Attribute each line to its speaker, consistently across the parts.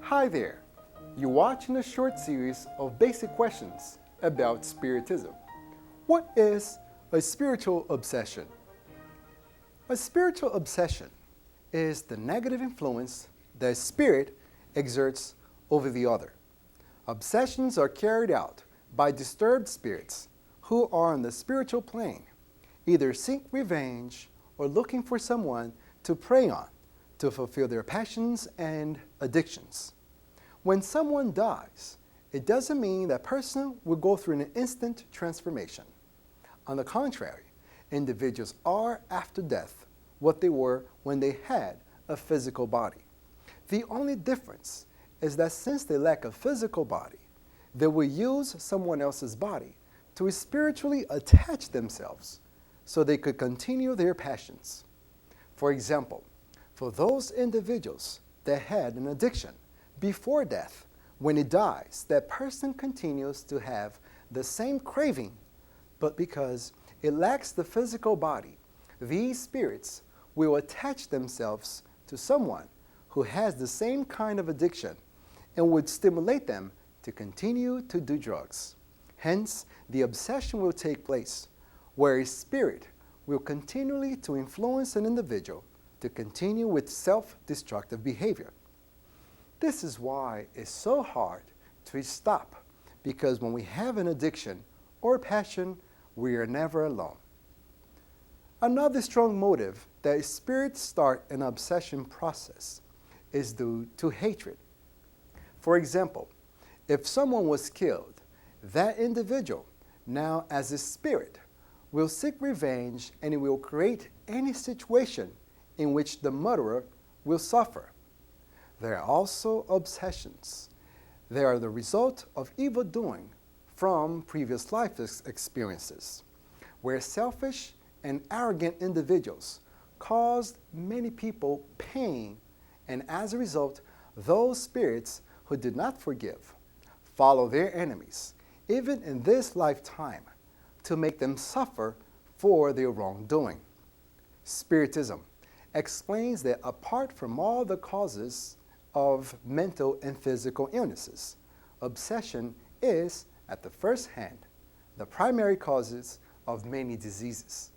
Speaker 1: Hi there! You're watching a short series of basic questions about Spiritism. What is a spiritual obsession? A spiritual obsession is the negative influence that a spirit exerts over the other. Obsessions are carried out by disturbed spirits who are on the spiritual plane, either seek revenge or looking for someone to prey on to fulfill their passions and addictions. When someone dies, it doesn't mean that person will go through an instant transformation. On the contrary, individuals are after death what they were when they had a physical body. The only difference is that since they lack a physical body, they will use someone else's body to spiritually attach themselves so they could continue their passions. For example, for those individuals that had an addiction before death, when it dies, that person continues to have the same craving, but because it lacks the physical body, these spirits will attach themselves to someone who has the same kind of addiction and would stimulate them to continue to do drugs. Hence, the obsession will take place, where a spirit will continually to influence an individual to continue with self-destructive behavior. This is why it's so hard to stop, because when we have an addiction or passion, we are never alone. Another strong motive that spirits start an obsession process is due to hatred. For example, if someone was killed, that individual, now as a spirit, will seek revenge and it will create any situation in which the murderer will suffer. There are also obsessions. They are the result of evil doing from previous life experiences, where selfish and arrogant individuals caused many people pain, and as a result, those spirits who did not forgive follow their enemies, even in this lifetime, to make them suffer for their wrongdoing. Spiritism explains that apart from all the causes of mental and physical illnesses, obsession is, at the first hand, the primary causes of many diseases.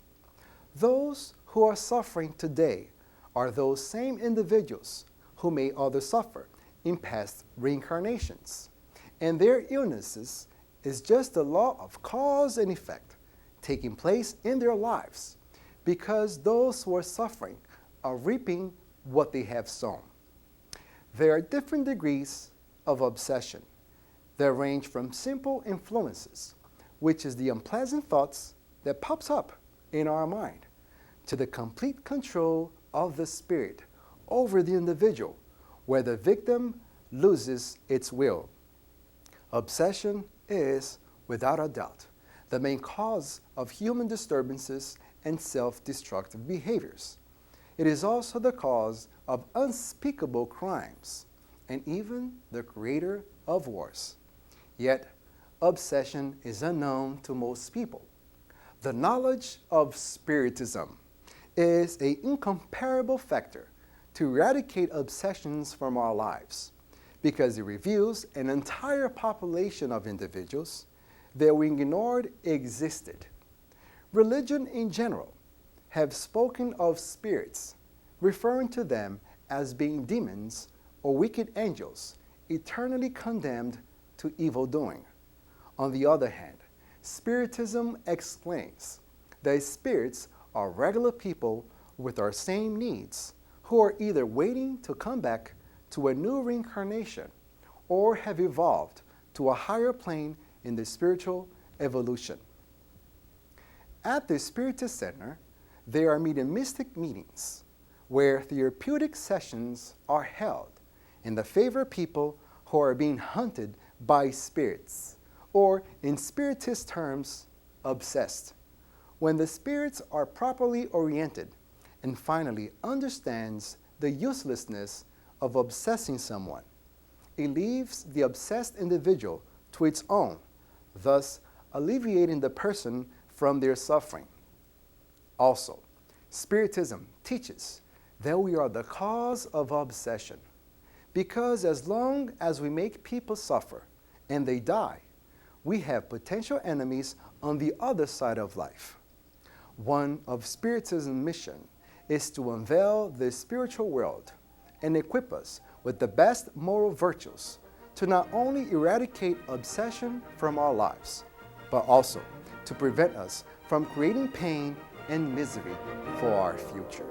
Speaker 1: Those who are suffering today are those same individuals who made others suffer in past reincarnations. And their illnesses is just the law of cause and effect taking place in their lives, because those who are suffering are reaping what they have sown. There are different degrees of obsession that range from simple influences, which is the unpleasant thoughts that pops up in our mind, to the complete control of the spirit over the individual, where the victim loses its will. Obsession is, without a doubt, the main cause of human disturbances and self-destructive behaviors. It is also the cause of unspeakable crimes and even the creator of wars. Yet, obsession is unknown to most people. The knowledge of Spiritism is an incomparable factor to eradicate obsessions from our lives, because it reveals an entire population of individuals that we ignored existed. Religion in general have spoken of spirits, referring to them as being demons or wicked angels, eternally condemned to evil doing. On the other hand, Spiritism explains that spirits are regular people with our same needs, who are either waiting to come back to a new reincarnation or have evolved to a higher plane in the spiritual evolution. At the Spiritist Center, there are mediumistic meetings where therapeutic sessions are held in the favor of people who are being hunted by spirits, or in Spiritist terms, obsessed. When the spirits are properly oriented and finally understands the uselessness of obsessing someone, it leaves the obsessed individual to its own, thus alleviating the person from their suffering. Also, Spiritism teaches that we are the cause of obsession, Because as long as we make people suffer and they die, we have potential enemies on the other side of life. One of Spiritism's mission is to unveil the spiritual world and equip us with the best moral virtues to not only eradicate obsession from our lives, but also to prevent us from creating pain and misery for our future.